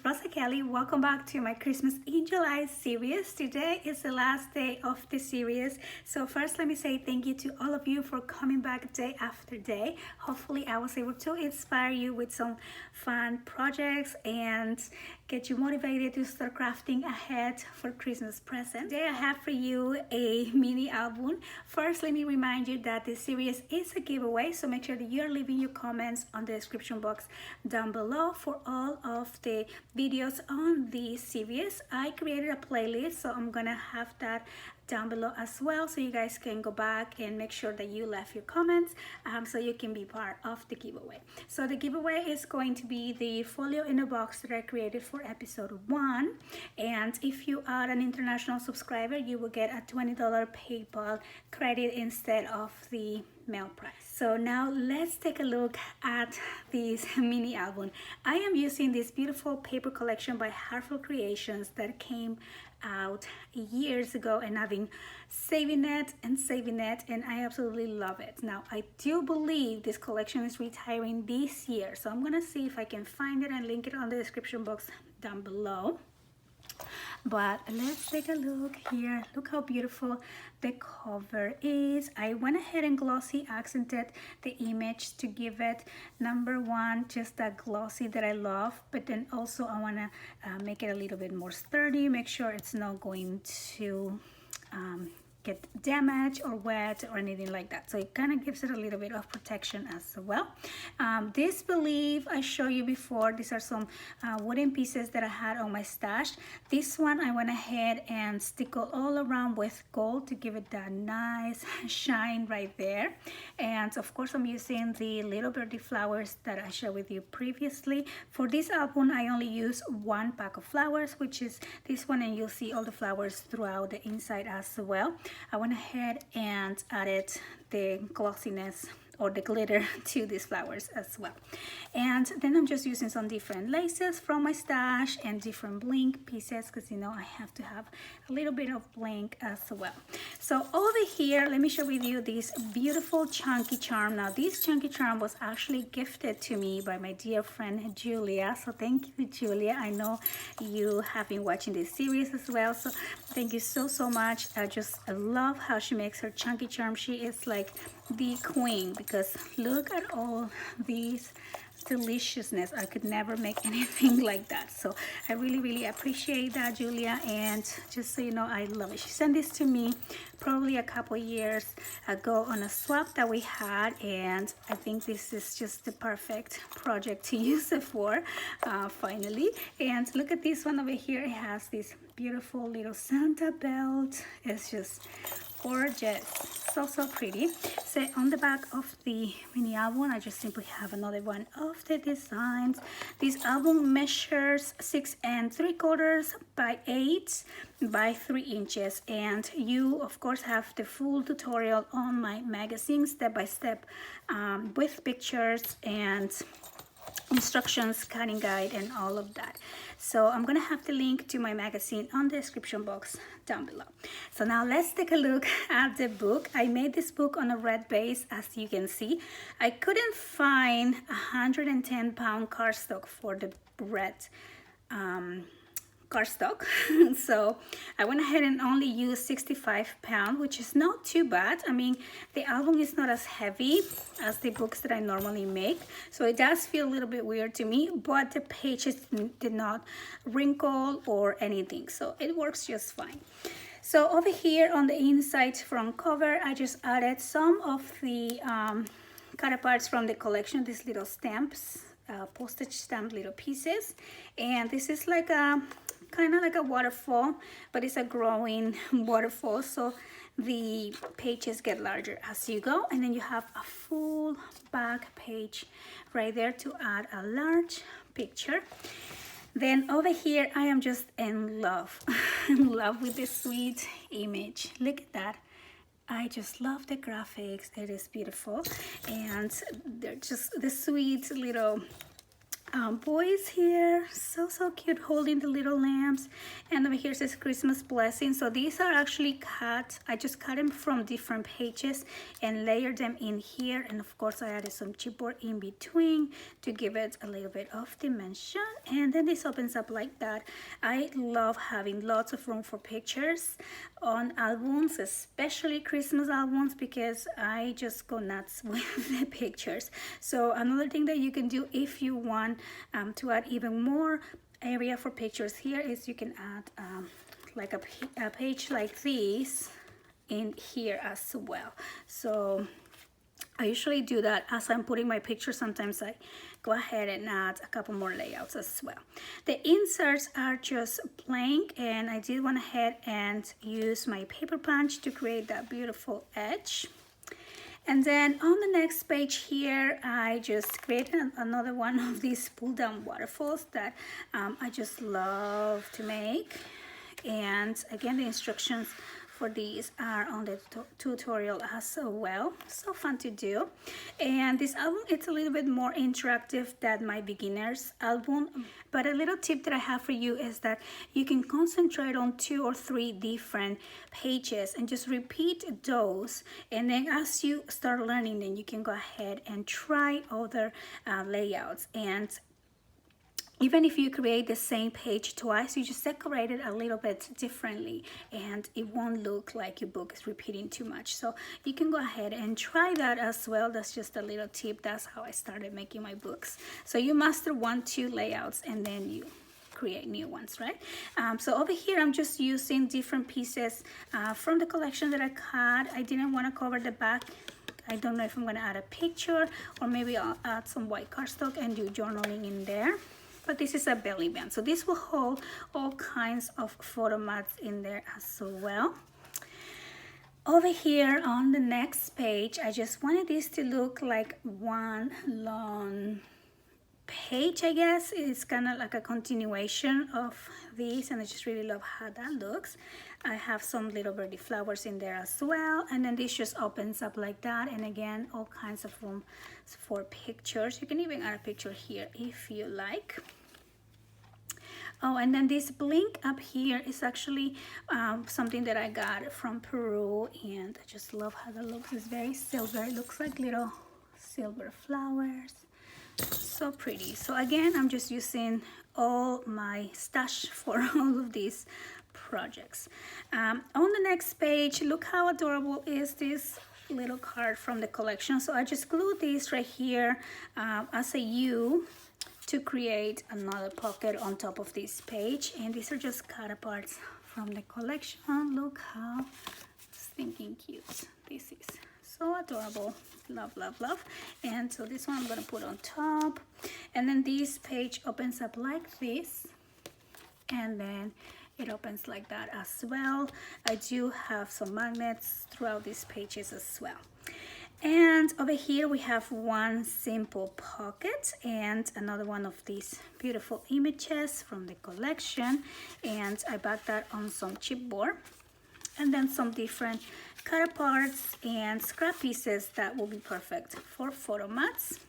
Rosa Kelly. Welcome back to my Christmas Angel Eyes series. Today is the last day of the series. So first let me say thank you to all of you for coming back day after day. Hopefully I was able to inspire you with some fun projects and get you motivated to start crafting ahead for Christmas present. Today I have for you a mini album. First, let me remind you that this series is a giveaway, so make sure that you're leaving your comments on the description box down below for all of the videos on this series. I created a playlist, so I'm gonna have that down below as well, so you guys can go back and make sure that you left your comments so you can be part of the giveaway. So the giveaway is going to be the folio in a box that I created for episode 1, and if you are an international subscriber, you will get a $20 PayPal credit instead of the mail price. So now let's take a look at this mini album. I am using this beautiful paper collection by Waterfall Creations that came out years ago, and I've been saving it and I absolutely love it. Now I do believe this collection is retiring this year, so I'm gonna see if I can find it and link it on the description box down below. But let's take a look here. Look how beautiful the cover is. I went ahead and glossy accented the image to give it, number one, just that glossy that I love, but then also I want to make it a little bit more sturdy, make sure it's not going to get damaged or wet or anything like that. So it kind of gives it a little bit of protection as well. This, believe I showed you before, these are some wooden pieces that I had on my stash. This one I went ahead and stickled all around with gold to give it that nice shine right there. And of course I'm using the little birdie flowers that I shared with you previously. For this album I only use one pack of flowers, which is this one, and you'll see all the flowers throughout the inside as well. I went ahead and added the glossiness or the glitter to these flowers as well. And then I'm just using some different laces from my stash and different bling pieces, because you know I have to have a little bit of bling as well. So over here, let me share with you this beautiful chunky charm. Now this chunky charm was actually gifted to me by my dear friend Julia, so thank you, Julia. I know you have been watching this series as well, so thank you so much. I just love how she makes her chunky charm. She is like the queen, because look at all these deliciousness. I could never make anything like that, so I really appreciate that, Julia. And just so you know, I love it. She sent this to me probably a couple years ago on a swap that we had, and I think this is just the perfect project to use it for finally. And look at this one over here. It has this beautiful little Santa belt. It's just gorgeous, so pretty. So on the back of the mini album, I just simply have another one of the designs. This album measures 6 3/4 by 8 by 3 inches, and you of course have the full tutorial on my magazine, step by step, with pictures and instructions, cutting guide, and all of that. So I'm gonna have the link to my magazine on the description box down below. So now let's take a look at the book. I made this book on a red base, as you can see. I couldn't find 110-pound cardstock for the red cardstock, so I went ahead and only used 65-pound, which is not too bad. I mean, the album is not as heavy as the books that I normally make, so it does feel a little bit weird to me, but the pages did not wrinkle or anything, so it works just fine. So over here on the inside front cover, I just added some of the cut parts from the collection, these little stamps, postage stamp little pieces. And this is like a kind of like a waterfall, but it's a growing waterfall, so the pages get larger as you go. And then you have a full back page right there to add a large picture. Then over here I am just in love in love with this sweet image. Look at that. I just love the graphics. It is beautiful, and they're just the sweet little boys here, so cute, holding the little lambs. And over here says Christmas blessing. So these are actually cut. I just cut them from different pages and layered them in here, and of course I added some chipboard in between to give it a little bit of dimension. And then this opens up like that. I love having lots of room for pictures on albums, especially Christmas albums, because I just go nuts with the pictures. So another thing that you can do if you want to add even more area for pictures here is you can add like a page like this in here as well. So I usually do that as I'm putting my picture. Sometimes I go ahead and add a couple more layouts as well. The inserts are just blank, and I did went ahead and use my paper punch to create that beautiful edge. And then on the next page here, I just created another one of these pull down waterfalls that I just love to make. And again, the instructions for these are on the tutorial as well. So fun to do. And this album, it's a little bit more interactive than my beginner's album, but a little tip that I have for you is that you can concentrate on 2 or 3 different pages and just repeat those, and then as you start learning, then you can go ahead and try other layouts. And even if you create the same page twice, you just decorate it a little bit differently and it won't look like your book is repeating too much. So you can go ahead and try that as well. That's just a little tip. That's how I started making my books. So you master 1, 2 layouts and then you create new ones, right? So over here, I'm just using different pieces from the collection that I cut. I didn't want to cover the back. I don't know if I'm going to add a picture, or maybe I'll add some white cardstock and do journaling in there. But this is a belly band, so this will hold all kinds of photo mats in there as well. Over here on the next page, I just wanted this to look like one long page, I guess. It's kind of like a continuation of this, and I just really love how that looks. I have some little birdie flowers in there as well, and then this just opens up like that, and again, all kinds of room for pictures. You can even add a picture here if you like. Oh, and then this blink up here is actually something that I got from Peru, and I just love how that looks. It's very silver. It looks like little silver flowers. So pretty. So again, I'm just using all my stash for all of these projects. On the next page, look how adorable is this little card from the collection. So I just glued this right here as a U to create another pocket on top of this page, and these are just cut aparts from the collection. Look how stinking cute this is. So adorable. Love, love, love. And so this one I'm going to put on top, and then this page opens up like this, and then it opens like that as well. I do have some magnets throughout these pages as well. And over here we have one simple pocket and another one of these beautiful images from the collection, and I backed that on some chipboard, and then some different cut aparts and scrap pieces that will be perfect for photo mats.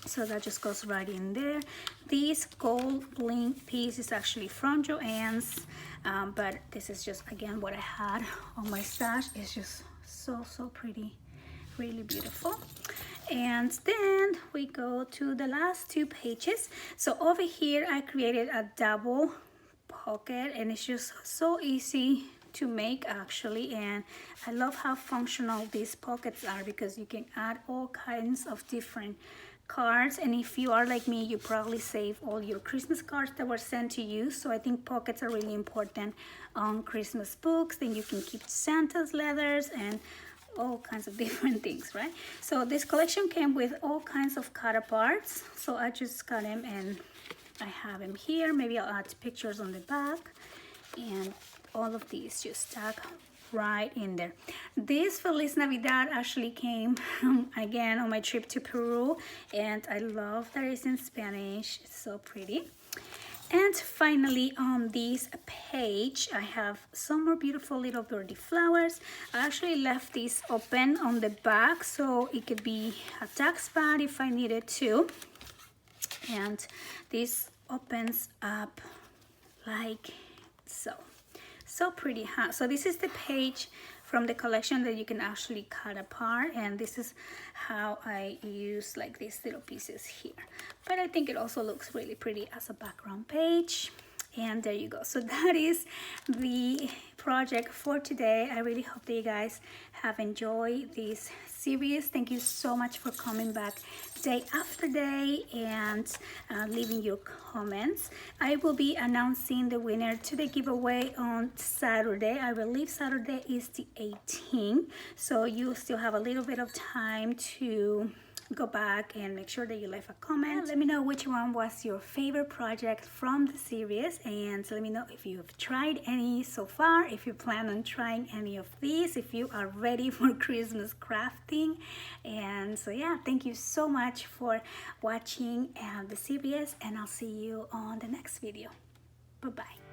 So that just goes right in there. This gold blink piece is actually from Joann's, but this is just again what I had on my stash. It's just so pretty. Really beautiful. And then we go to the last 2 pages. So over here I created a double pocket, and it's just so easy to make actually, and I love how functional these pockets are because you can add all kinds of different cards. And if you are like me, you probably save all your Christmas cards that were sent to you. So I think pockets are really important on Christmas books. Then you can keep Santa's letters and all kinds of different things, right? So this collection came with all kinds of cut aparts, so I just cut them and I have them here. Maybe I'll add pictures on the back, and all of these just stack right in there. This Feliz Navidad actually came again on my trip to Peru, and I love that it's in Spanish. It's so pretty. And finally, on this page, I have some more beautiful little birdie flowers. I actually left this open on the back so it could be a tag spot if I needed to. and this opens up like so pretty, huh? So this is the page from the collection that you can actually cut apart, and this is how I use like these little pieces here. But I think it also looks really pretty as a background page. And there you go. So that is the project for today. I really hope that you guys have enjoyed this series. Thank you so much for coming back day after day and leaving your comments. I will be announcing the winner to the giveaway on Saturday. I believe Saturday is the 18th, so you still have a little bit of time to go back and make sure that you leave a comment. Let me know which one was your favorite project from the series, and let me know if you've tried any so far, if you plan on trying any of these, if you are ready for Christmas crafting. And so yeah, thank you so much for watching the series, and I'll see you on the next video. Bye bye.